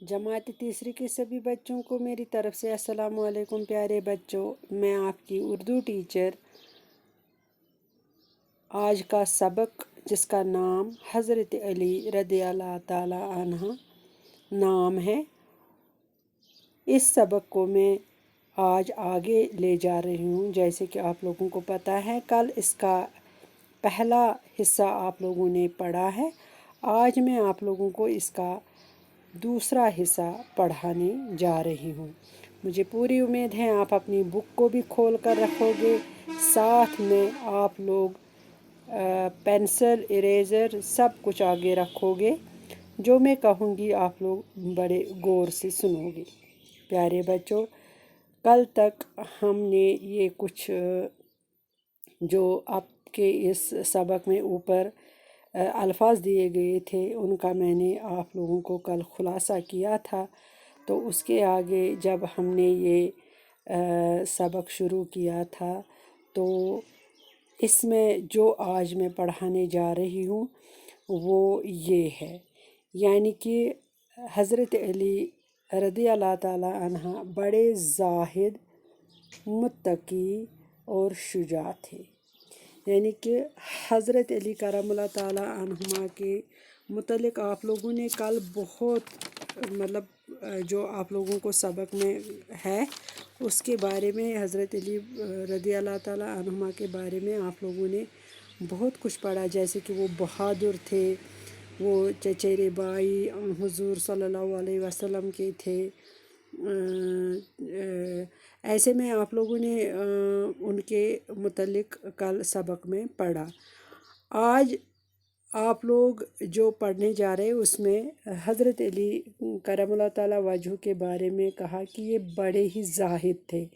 जमात तीसरी के सभी बच्चों को मेरी तरफ से अस्सलाम वालेकुम। प्यारे बच्चों, मैं आपकी उर्दू टीचर। आज का सबक जिसका नाम हज़रत अली रज़ी अल्लाह ताला अन्हा नाम है, इस सबक को मैं आज आगे ले जा रही हूँ। जैसे कि आप लोगों को पता है, कल इसका पहला हिस्सा आप लोगों ने पढ़ा है। आज मैं आप लोगों को इसका दूसरा हिस्सा पढ़ाने जा रही हूँ। मुझे पूरी उम्मीद है आप अपनी बुक को भी खोल कर रखोगे, साथ में आप लोग पेंसिल, इरेज़र सब कुछ आगे रखोगे। जो मैं कहूँगी आप लोग बड़े गौर से सुनोगे। प्यारे बच्चों, कल तक हमने ये कुछ जो आपके इस सबक में ऊपर अल्फाज दिए गए थे, उनका मैंने आप लोगों को कल खुलासा किया था। तो उसके आगे जब हमने ये सबक शुरू किया था, तो इसमें जो आज मैं पढ़ाने जा रही हूँ वो ये है, यानी कि हज़रत अली रज़ी अल्लाह ताला अन्हा बड़े ज़ाहिद, मुत्तकी और शुजा थे। यानी कि हज़रत अली करमुल्लाह ताला अन्हुमा के मुतल्लिक़ आप लोगों ने कल बहुत मतलब जो आप लोगों को सबक में है उसके बारे में, हज़रत अली रज़ी अल्लाह ताला अन्हुमा के बारे में आप लोगों ने बहुत कुछ पढ़ा। जैसे कि वो बहादुर थे, वो चचेरे भाई हुज़ूर सल्लल्लाहु अलैहि वसल्लम के थे। ऐसे में आप लोगों ने उनके मुतल्लिक़ कल सबक में पढ़ा। आज आप लोग जो पढ़ने जा रहे हैं उसमें हज़रत अली करमुल्लाह ताला वजहू के बारे में कहा कि ये बड़े ही ज़ाहिद थे,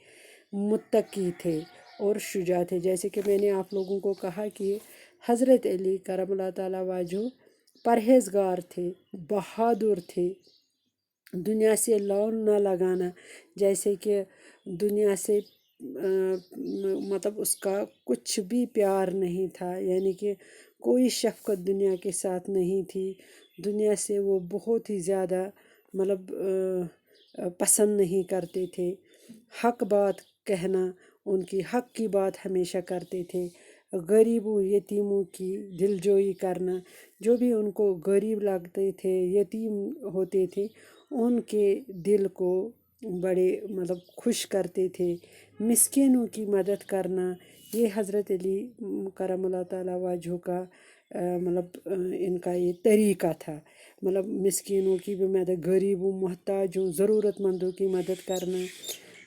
मुत्तकी थे और शुजा थे। जैसे कि मैंने आप लोगों को कहा कि हज़रत अली करमुल्लाह ताला वजहू परहेज़गार थे, बहादुर थे, दुनिया से लौ न लगाना, जैसे कि दुनिया से मतलब उसका कुछ भी प्यार नहीं था, यानी कि कोई शफ़क़त दुनिया के साथ नहीं थी। दुनिया से वो बहुत ही ज़्यादा मतलब पसंद नहीं करते थे। हक बात कहना, उनकी हक की बात हमेशा करते थे। गरीबों यतीमों की दिलजोई करना, जो भी उनको गरीब लगते थे, यतीम होते थे, उनके दिल को बड़े मतलब खुश करते थे। मिस्कीनों की मदद करना, ये हज़रत अली करमुल्लाह ताला वजहू का मतलब इनका ये तरीक़ा था। मतलब मिस्कीनों की भी मदद, गरीबों, मोहताजों, ज़रूरतमंदों की मदद करना,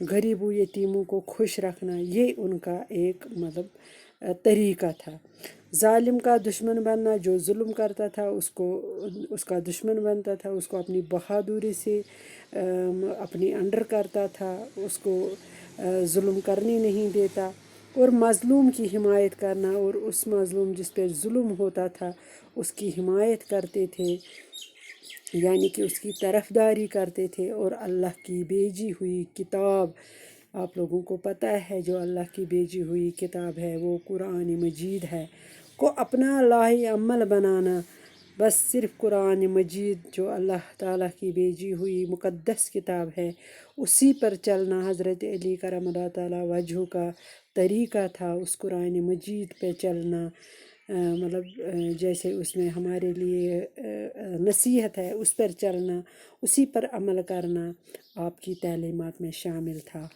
गरीबों यतीमों को खुश रखना, ये उनका एक मतलब तरीक़ा था। ज़ालिम का दुश्मन बनना, जो जुल्म करता था उसको उसका दुश्मन बनता था, उसको अपनी बहादुरी से अपनी अंडर करता था, उसको जुल्म करने नहीं देता। और मज़लूम की हिमायत करना, और उस मज़लूम जिस पे जुल्म होता था उसकी हिमायत करते थे, यानी कि उसकी तरफदारी करते थे। और अल्लाह की भेजी हुई किताब, आप लोगों को पता है जो अल्लाह की भेजी हुई किताब है वो कुरान मजीद है, को अपना लाही अमल बनाना। बस सिर्फ़ कुरान मजीद जो अल्लाह ताला की भेजी हुई मुक़द्दस किताब है उसी पर चलना हज़रत अली करमुल्लाह ताला वजहू का तरीक़ा था। उस कुरान मजीद पे चलना, मतलब जैसे उसमें हमारे लिए नसीहत है उस पर चलना, उसी पर अमल करना आपकी तालीमात में शामिल था।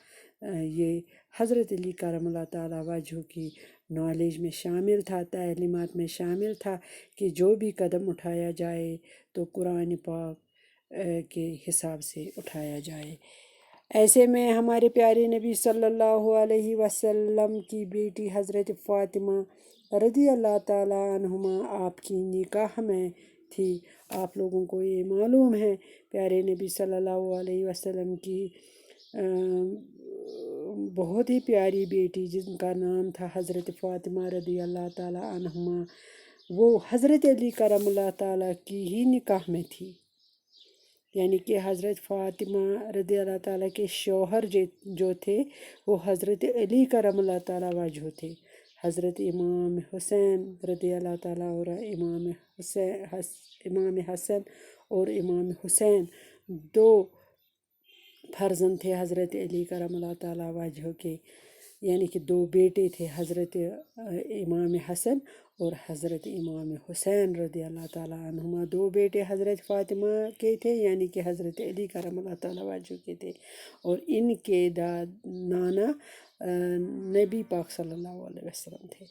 ये हज़रत अली करमुल्लाह ताला वजहू की नॉलेज में शामिल था, तालीमात में शामिल था कि जो भी कदम उठाया जाए तो कुरान पाक के हिसाब से उठाया जाए। ऐसे में हमारे प्यारे नबी सल्लल्लाहु अलैहि वसल्लम की बेटी हज़रत फ़ातिमा रज़ी अल्लाह ताला अन्हुमा आपकी निकाह में थी। आप लोगों को ये मालूम है, प्यारे नबी सल्लल्लाहु अलैहि वसल्लम की बहुत ही प्यारी बेटी जिनका नाम था हज़रत फ़ातिमा रज़ी अल्लाह ताला अन्हुमा, वो हज़रत अली करमुल्लाह ताला की ही निकाह में थी। यानी कि हज़रत फ़ातिमा रज़ी अल्लाह ताला के शौहर जो थे वो हज़रत अली करमुल्लाह ताला वजहू थे। हज़रत इमाम हुसैन रज़ी अल्लाह ताला और इमाम हसन और इमाम हुसैन دو فرزند تھے حضرت علی کرم اللہ تعالیٰ وجہ کے، یعنی کہ دو بیٹے تھے، حضرت امام حسن اور حضرت امام حسین رضی اللہ تعالیٰ عنہما۔ دو بیٹے حضرت فاطمہ کے تھے، یعنی کہ حضرت علی کرم اللہ تعالیٰ وجہ کے تھے، اور ان کے نانا نبی پاک صلی اللہ علیہ وسلم تھے۔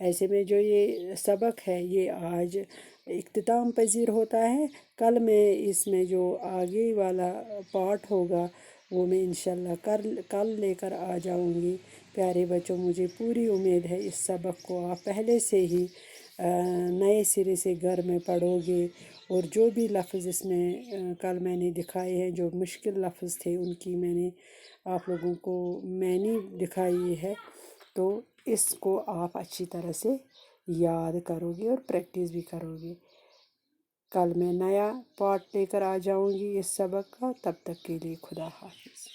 ایسے میں جو یہ سبق ہے یہ آج اختتام پذیر ہوتا ہے۔ کل میں اس میں جو آگے والا پارٹ ہوگا وہ میں انشاءاللہ کل لے کر آ جاؤں گی۔ پیارے بچوں، مجھے پوری امید ہے اس سبق کو آپ پہلے سے ہی نئے سرے سے گھر میں پڑھو گے، اور جو بھی لفظ اس میں کل میں نے دکھائے ہیں، جو مشکل لفظ تھے ان کی میں نے آپ لوگوں کو معنی دکھائی ہے، تو اس کو آپ اچھی طرح سے یاد کرو گے اور پریکٹس بھی کرو گے۔ کل میں نیا پارٹ لے کر آ جاؤں گی اس سبق کا، تب تک کے لیے خدا حافظ۔